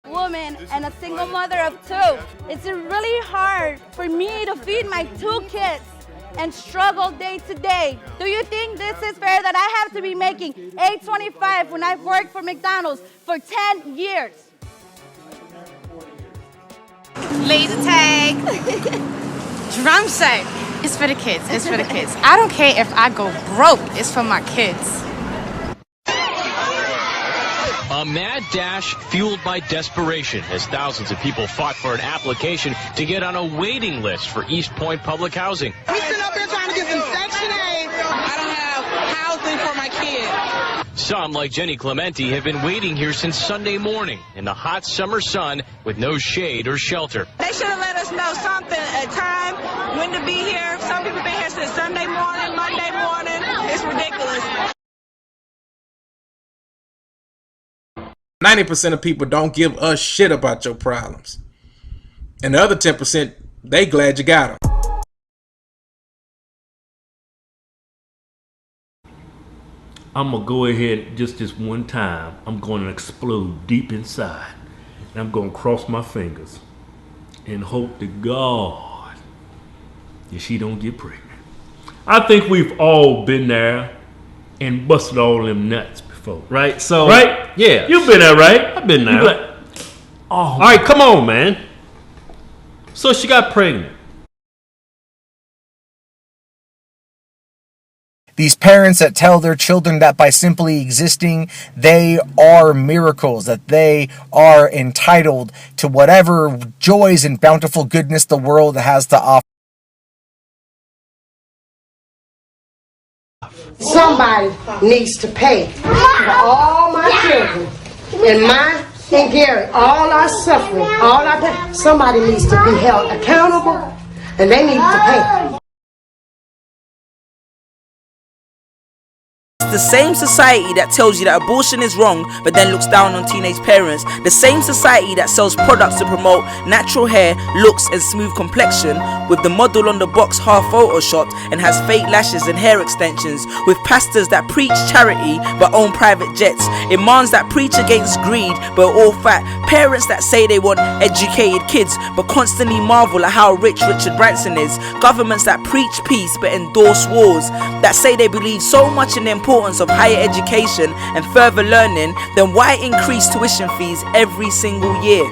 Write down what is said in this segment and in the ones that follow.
woman and a single mother of two. It's really hard for me to feed my two kids and struggle day to day. Do you think this is fair that I have to be making $8.25 when I've worked for McDonald's for 10 years? Laser tag. Drum set. It's for the kids. It's for the kids. I don't care if I go broke. It's for my kids. A mad dash fueled by desperation as thousands of people fought for an application to get on a waiting list for East Point Public Housing. We sit up here trying to get some Section 8. I don't have housing for my kids. Some, like Jenny Clementi, have been waiting here since Sunday morning in the hot summer sun with no shade or shelter. They should have let us know something, a time, when to be here. Some people been here since Sunday morning, Monday morning. It's ridiculous. 90% of people don't give a shit about your problems. And the other 10%, they glad you got them. I'm going to go ahead just this one time. I'm going to explode deep inside. And I'm going to cross my fingers and hope to God that she don't get pregnant. I think we've all been there and busted all them nuts before. Right? So, right? Yeah. You've been there, right? I've been there. Like, oh. All right, come on, man. So she got pregnant. These parents that tell their children that by simply existing, they are miracles, that they are entitled to whatever joys and bountiful goodness the world has to offer. Somebody needs to pay for all my children and mine and Gary, all our suffering, all our pain. Somebody needs to be held accountable and they need to pay. The same society that tells you that abortion is wrong but then looks down on teenage parents, the same society that sells products to promote natural hair, looks and smooth complexion, with the model on the box half photoshopped and has fake lashes and hair extensions, with pastors that preach charity but own private jets, imams that preach against greed but all fat, parents that say they want educated kids but constantly marvel at how rich Richard Branson is, governments that preach peace but endorse wars, that say they believe so much in the importance of higher education and further learning, then why increase tuition fees every single year?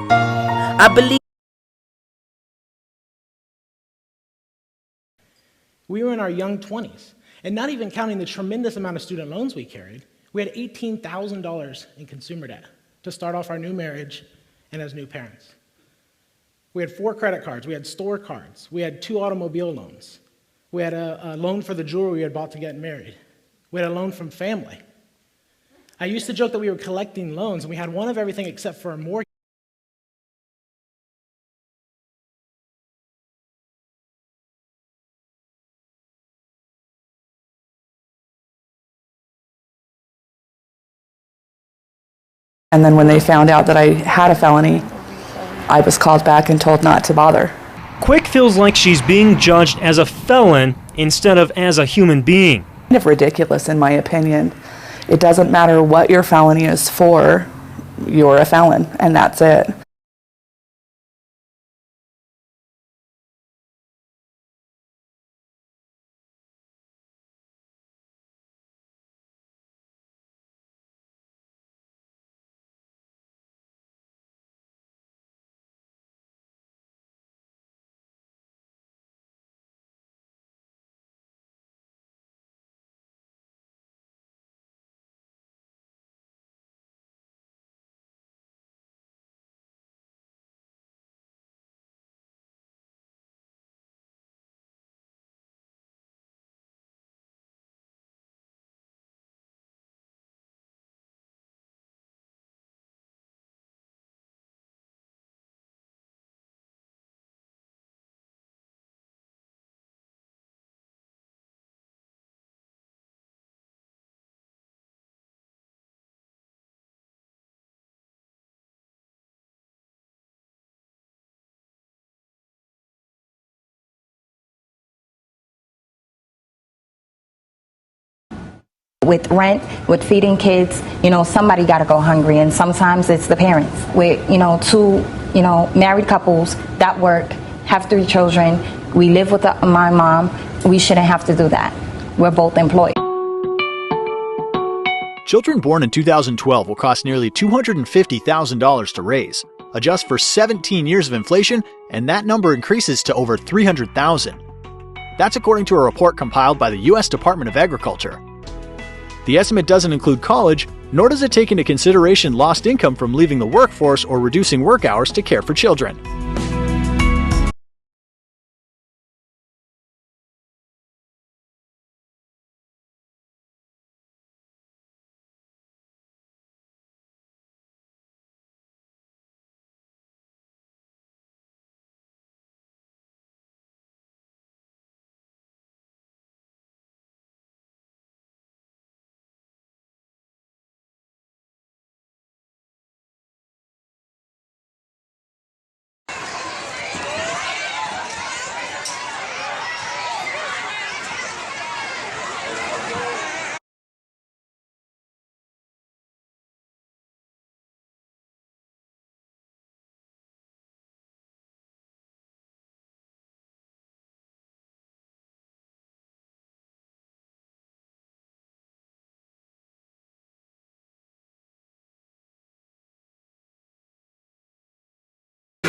I believe we were in our young 20s, and not even counting the tremendous amount of student loans we carried, we had $18,000 in consumer debt to start off our new marriage and as new parents. We had 4 credit cards, we had store cards, we had 2 automobile loans, we had a loan for the jewelry we had bought to get married. We had a loan from family. I used to joke that we were collecting loans, and we had one of everything except for a mortgage. And then when they found out that I had a felony, I was called back and told not to bother. Quick feels like she's being judged as a felon instead of as a human being. Kind of ridiculous in my opinion. It doesn't matter what your felony is for, you're a felon, and that's it. With rent, with feeding kids, somebody got to go hungry, and sometimes it's the parents. With, two, married couples that work, have 3 children, we live with my mom, we shouldn't have to do that. We're both employed. Children born in 2012 will cost nearly $250,000 to raise. Adjust for 17 years of inflation, and that number increases to over $300,000. That's according to a report compiled by the U.S. Department of Agriculture. The estimate doesn't include college, nor does it take into consideration lost income from leaving the workforce or reducing work hours to care for children.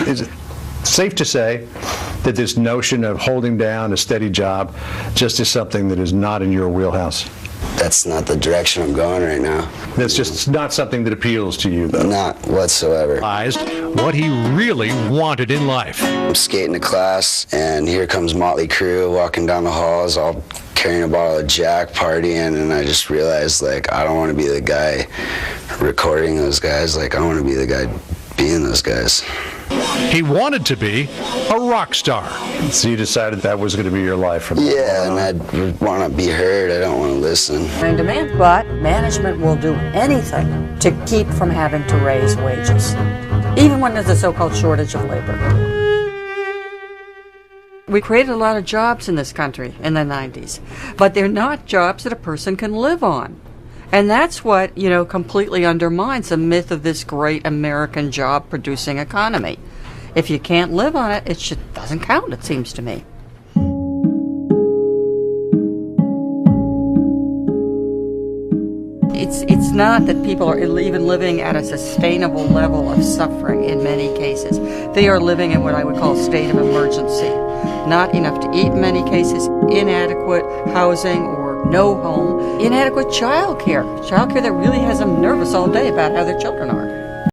Is it safe to say that this notion of holding down a steady job just is something that is not in your wheelhouse? That's not the direction I'm going right now. That's just not something that appeals to you, though? Not whatsoever. What he really wanted in life. I'm skating to class, and here comes Motley Crue walking down the halls, all carrying a bottle of Jack, partying, and I just realized, like, I don't want to be the guy recording those guys. Like, I want to be the guy being those guys. He wanted to be a rock star. So you decided that was going to be your life from Yeah, and I want to be heard. I don't want to listen. In demand, but management will do anything to keep from having to raise wages, even when there's a so-called shortage of labor. We created a lot of jobs in this country in the 90s, but they're not jobs that a person can live on. And that's what, completely undermines the myth of this great American job-producing economy. If you can't live on it, it doesn't count, it seems to me. It's not that people are even living at a sustainable level of suffering in many cases. They are living in what I would call a state of emergency. Not enough to eat in many cases, inadequate housing or no home, inadequate child care that really has them nervous all day about how their children are.